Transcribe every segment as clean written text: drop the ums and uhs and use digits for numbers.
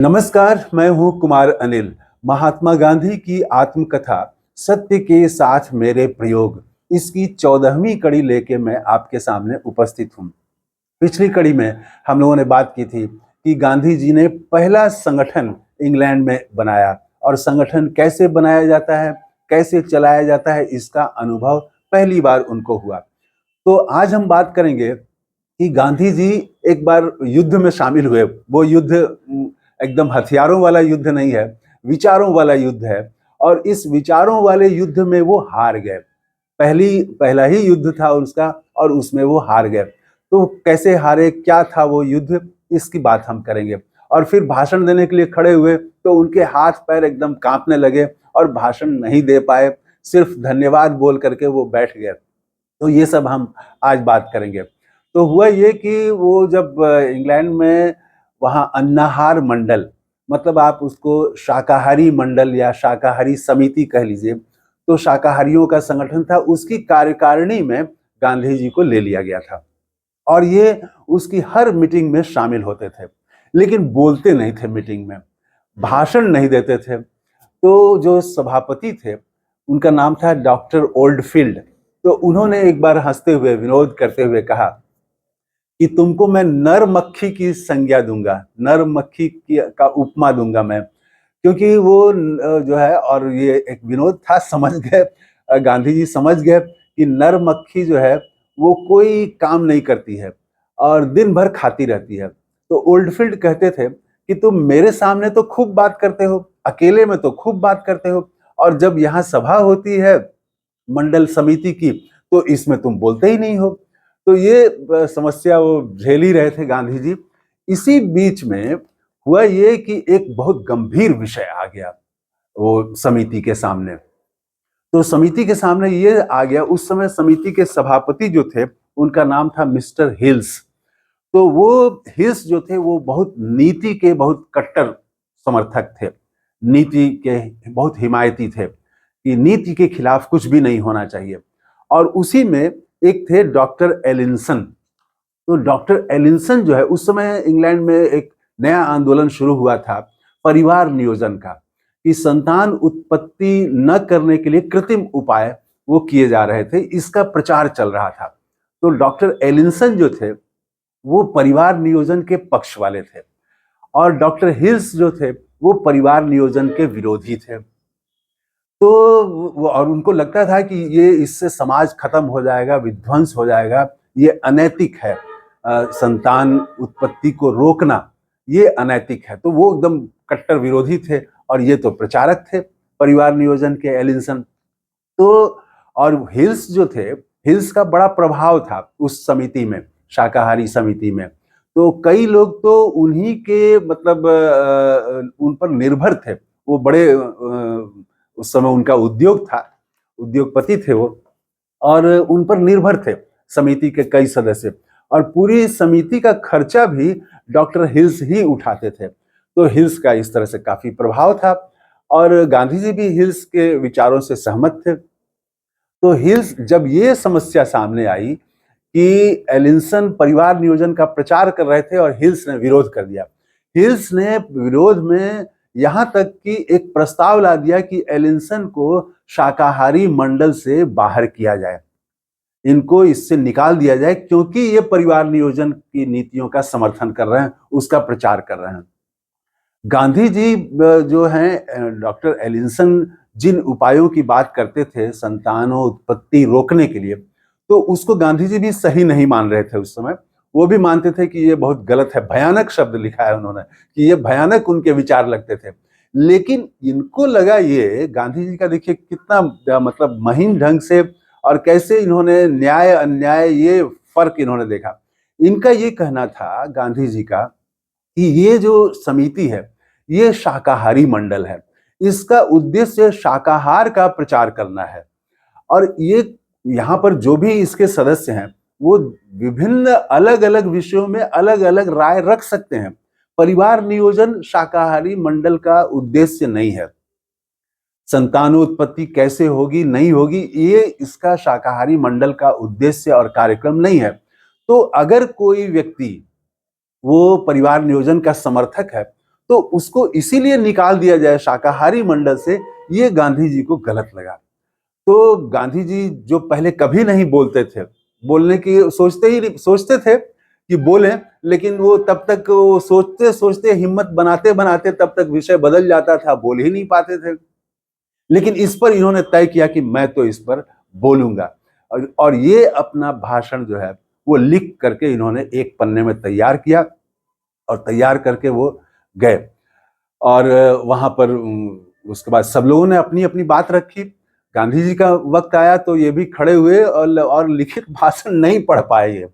नमस्कार, मैं हूं कुमार अनिल। महात्मा गांधी की आत्मकथा सत्य के साथ मेरे प्रयोग, इसकी 14वीं कड़ी लेके मैं आपके सामने उपस्थित हूं। पिछली कड़ी में हम लोगों ने बात की थी कि गांधी जी ने पहला संगठन इंग्लैंड में बनाया और संगठन कैसे बनाया जाता है, कैसे चलाया जाता है, इसका अनुभव पहली बार उनको हुआ। तो आज हम बात करेंगे कि गांधी जी एक बार युद्ध में शामिल हुए। वो युद्ध एकदम हथियारों वाला युद्ध नहीं है, विचारों वाला युद्ध है। और इस विचारों वाले युद्ध में वो हार गए। पहला ही युद्ध था उसका और उसमें वो हार गए। तो कैसे हारे, क्या था वो युद्ध, इसकी बात हम करेंगे। और फिर भाषण देने के लिए खड़े हुए तो उनके हाथ पैर एकदम कांपने लगे और भाषण नहीं दे पाए, सिर्फ धन्यवाद बोल करके वो बैठ गए। तो ये सब हम आज बात करेंगे। तो हुआ ये कि वो जब इंग्लैंड में वहाँ अन्नाहार मंडल, मतलब आप उसको शाकाहारी मंडल या शाकाहारी समिति कह लीजिए, तो शाकाहारियों का संगठन था, उसकी कार्यकारिणी में गांधी जी को ले लिया गया था। और ये उसकी हर मीटिंग में शामिल होते थे, लेकिन बोलते नहीं थे मीटिंग में, भाषण नहीं देते थे। तो जो सभापति थे उनका नाम था डॉक्टर ओल्डफील्ड। तो उन्होंने एक बार हंसते हुए, विनोद करते हुए कहा कि तुमको मैं नर मक्खी की संज्ञा दूंगा, नर मक्खी का उपमा दूंगा मैं। क्योंकि वो जो है, और ये एक विनोद था, समझ गए, गांधी जी समझ गए कि नर मक्खी जो है वो कोई काम नहीं करती है और दिन भर खाती रहती है। तो ओल्डफील्ड कहते थे कि तुम मेरे सामने तो खूब बात करते हो, अकेले में तो खूब बात करते हो, और जब यहाँ सभा होती है मंडल समिति की तो इसमें तुम बोलते ही नहीं हो। तो ये समस्या वो झेल ही रहे थे गांधी जी। इसी बीच में हुआ ये कि एक बहुत गंभीर विषय आ गया वो समिति के सामने। तो समिति के सामने ये आ गया, उस समय समिति के सभापति जो थे उनका नाम था मिस्टर हिल्स। तो वो हिल्स जो थे वो बहुत नीति के बहुत कट्टर समर्थक थे, नीति के बहुत हिमायती थे कि नीति के खिलाफ कुछ भी नहीं होना चाहिए। और उसी में एक थे डॉक्टर एलिंसन। तो डॉक्टर एलिंसन जो है, उस समय इंग्लैंड में एक नया आंदोलन शुरू हुआ था परिवार नियोजन का, कि संतान उत्पत्ति न करने के लिए कृत्रिम उपाय वो किए जा रहे थे, इसका प्रचार चल रहा था। तो डॉक्टर एलिंसन जो थे वो परिवार नियोजन के पक्ष वाले थे और डॉक्टर हिल्स जो थे वो परिवार नियोजन के विरोधी थे। तो और उनको लगता था कि ये इससे समाज खत्म हो जाएगा, विध्वंस हो जाएगा, ये अनैतिक है, संतान उत्पत्ति को रोकना ये अनैतिक है। तो वो एकदम कट्टर विरोधी थे और ये तो प्रचारक थे परिवार नियोजन के, एलिंसन। तो और हिल्स जो थे, हिल्स का बड़ा प्रभाव था उस समिति में, शाकाहारी समिति में। तो कई लोग तो उन्हीं के मतलब उन पर निर्भर थे। वो बड़े उस समय उनका उद्योग था, उद्योगपति थे वो, और उन पर निर्भर थे समिति के कई सदस्य। और पूरी समिति का खर्चा भी डॉक्टर हिल्स ही उठाते थे। तो हिल्स का इस तरह से काफी प्रभाव था और गांधी जी भी हिल्स के विचारों से सहमत थे। तो हिल्स, जब ये समस्या सामने आई कि एलिंसन परिवार नियोजन का प्रचार कर रहे थे और हिल्स ने विरोध कर दिया, हिल्स ने विरोध में यहां तक कि एक प्रस्ताव ला दिया कि एलिंसन को शाकाहारी मंडल से बाहर किया जाए, इनको इससे निकाल दिया जाए, क्योंकि ये परिवार नियोजन की नीतियों का समर्थन कर रहे हैं, उसका प्रचार कर रहे हैं। गांधी जी जो हैं, डॉक्टर एलिंसन जिन उपायों की बात करते थे संतानों उत्पत्ति रोकने के लिए, तो उसको गांधी जी भी सही नहीं मान रहे थे उस समय। वो भी मानते थे कि ये बहुत गलत है, भयानक शब्द लिखा है उन्होंने कि ये भयानक उनके विचार लगते थे। लेकिन इनको लगा, ये गांधी जी का देखिए कितना मतलब महीन ढंग से, और कैसे इन्होंने न्याय अन्याय ये फर्क इन्होंने देखा। इनका ये कहना था गांधी जी का कि ये जो समिति है ये शाकाहारी मंडल है, इसका उद्देश्य शाकाहार का प्रचार करना है। और ये यहाँ पर जो भी इसके सदस्य हैं वो विभिन्न अलग अलग विषयों में अलग अलग राय रख सकते हैं। परिवार नियोजन शाकाहारी मंडल का उद्देश्य नहीं है, संतानोत्पत्ति कैसे होगी नहीं होगी ये इसका शाकाहारी मंडल का उद्देश्य और कार्यक्रम नहीं है। तो अगर कोई व्यक्ति वो परिवार नियोजन का समर्थक है तो उसको इसीलिए निकाल दिया जाए शाकाहारी मंडल से, ये गांधी जी को गलत लगा। तो गांधी जी जो पहले कभी नहीं बोलते थे, बोलने की सोचते थे कि बोलें, लेकिन वो तब तक वो सोचते सोचते हिम्मत बनाते बनाते तब तक विषय बदल जाता था, बोल ही नहीं पाते थे। लेकिन इस पर इन्होंने तय किया कि मैं तो इस पर बोलूंगा, और ये अपना भाषण जो है वो लिख करके इन्होंने एक पन्ने में तैयार किया, और तैयार करके वो गए। और वहां पर उसके बाद सब लोगों ने अपनी अपनी बात रखी। गांधी जी का वक्त आया तो ये भी खड़े हुए, और लिखित भाषण नहीं पढ़ पाए। ये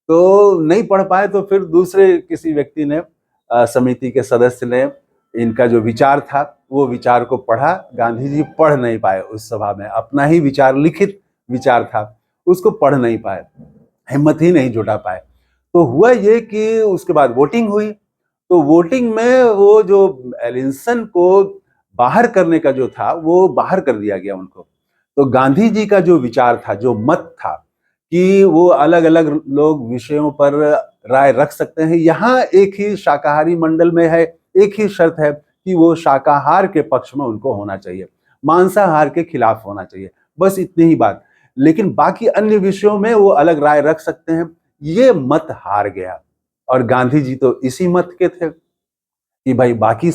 तो नहीं पढ़ पाए, तो फिर दूसरे किसी व्यक्ति ने, समिति के सदस्य ने, इनका जो विचार था वो विचार को पढ़ा। गांधी जी पढ़ नहीं पाए उस सभा में, अपना ही विचार, लिखित विचार था, उसको पढ़ नहीं पाए, हिम्मत ही नहीं जुटा पाए। तो हुआ ये कि उसके बाद वोटिंग हुई। तो वोटिंग में वो जो एलिंसन को बाहर करने का जो था वो बाहर कर दिया गया उनको। तो गांधी जी का जो विचार था, जो मत था कि वो अलग अलग लोग विषयों पर राय रख सकते हैं, यहाँ एक ही शाकाहारी मंडल में है, एक ही शर्त है कि वो शाकाहार के पक्ष में उनको होना चाहिए, मांसाहार के खिलाफ होना चाहिए, बस इतनी ही बात। लेकिन बाकी अन्य विषयों में वो अलग राय रख सकते हैं। ये मत हार गया, और गांधी जी तो इसी मत के थे कि भाई बाकी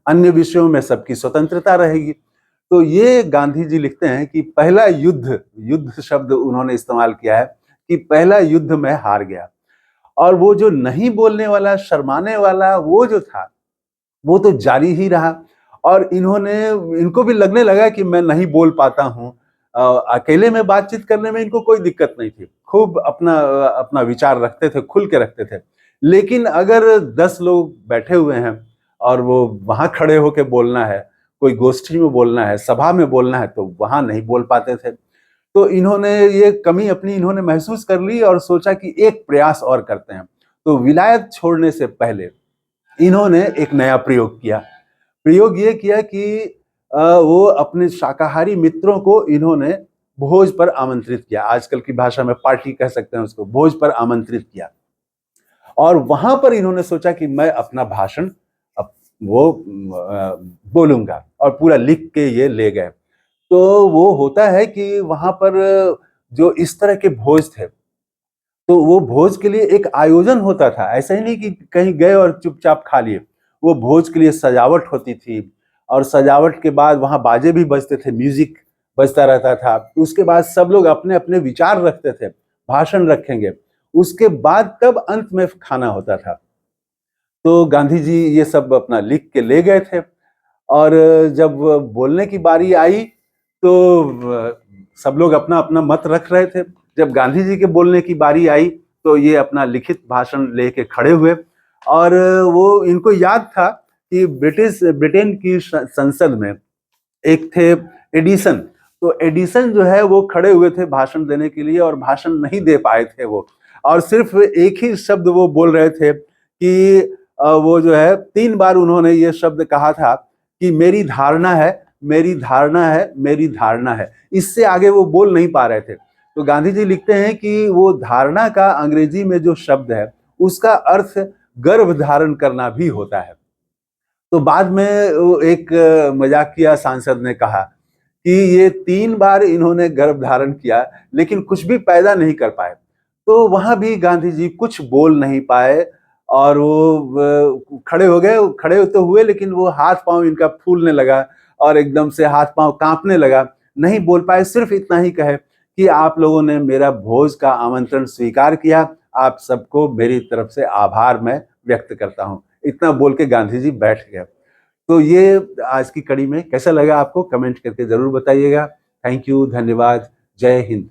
अन्य विषयों में सबकी स्वतंत्रता रहेगी। तो ये गांधी जी लिखते हैं कि पहला युद्ध, युद्ध शब्द उन्होंने इस्तेमाल किया है कि पहला युद्ध में हार गया। और वो जो नहीं बोलने वाला, शर्माने वाला वो जो था, वो तो जारी ही रहा। और इनको भी लगने लगा कि मैं नहीं बोल पाता हूँ। अकेले में बातचीत करने में इनको कोई दिक्कत नहीं थी, खूब अपना अपना विचार रखते थे, खुल के रखते थे। लेकिन अगर 10 लोग बैठे हुए हैं और वो वहां खड़े होके बोलना है, कोई गोष्ठी में बोलना है, सभा में बोलना है, तो वहां नहीं बोल पाते थे। तो इन्होंने ये कमी अपनी इन्होंने महसूस कर ली और सोचा कि एक प्रयास और करते हैं। तो विलायत छोड़ने से पहले इन्होंने एक नया प्रयोग किया। प्रयोग ये किया कि वो अपने शाकाहारी मित्रों को इन्होंने भोज पर आमंत्रित किया। आजकल की भाषा में पार्टी कह सकते हैं उसको, भोज पर आमंत्रित किया। और वहां पर इन्होंने सोचा कि मैं अपना भाषण वो बोलूंगा, और पूरा लिख के ये ले गए। तो वो होता है कि वहां पर जो इस तरह के भोज थे, तो वो भोज के लिए एक आयोजन होता था। ऐसा ही नहीं कि कहीं गए और चुपचाप खा लिए। वो भोज के लिए सजावट होती थी, और सजावट के बाद वहां बाजे भी बजते थे, म्यूजिक बजता रहता था। उसके बाद सब लोग अपने अपने विचार रखते थे, भाषण रखेंगे, उसके बाद तब अंत में खाना होता था। तो गांधी जी ये सब अपना लिख के ले गए थे, और जब बोलने की बारी आई तो सब लोग अपना अपना मत रख रहे थे। जब गांधी जी के बोलने की बारी आई तो ये अपना लिखित भाषण लेके खड़े हुए, और वो इनको याद था कि ब्रिटेन की संसद में एक थे एडिसन। तो एडिसन जो है वो खड़े हुए थे भाषण देने के लिए, और भाषण नहीं दे पाए थे वो, और सिर्फ एक ही शब्द वो बोल रहे थे कि वो जो है 3 बार उन्होंने ये शब्द कहा था कि मेरी धारणा है, मेरी धारणा है, मेरी धारणा है। इससे आगे वो बोल नहीं पा रहे थे। तो गांधी जी लिखते हैं कि वो धारणा का अंग्रेजी में जो शब्द है उसका अर्थ गर्भ धारण करना भी होता है। तो बाद में एक मजाकिया सांसद ने कहा कि ये 3 बार इन्होंने गर्भ धारण किया लेकिन कुछ भी पैदा नहीं कर पाए। तो वहां भी गांधी जी कुछ बोल नहीं पाए, और वो खड़े हो गए। खड़े तो हुए लेकिन वो हाथ पांव इनका फूलने लगा, और एकदम से हाथ पांव कांपने लगा, नहीं बोल पाए। सिर्फ इतना ही कहे कि आप लोगों ने मेरा भोज का आमंत्रण स्वीकार किया, आप सबको मेरी तरफ से आभार मैं व्यक्त करता हूं। इतना बोल के गांधी जी बैठ गए। तो ये आज की कड़ी में कैसा लगा आपको, कमेंट करके जरूर बताइएगा। थैंक यू, धन्यवाद, जय हिंद।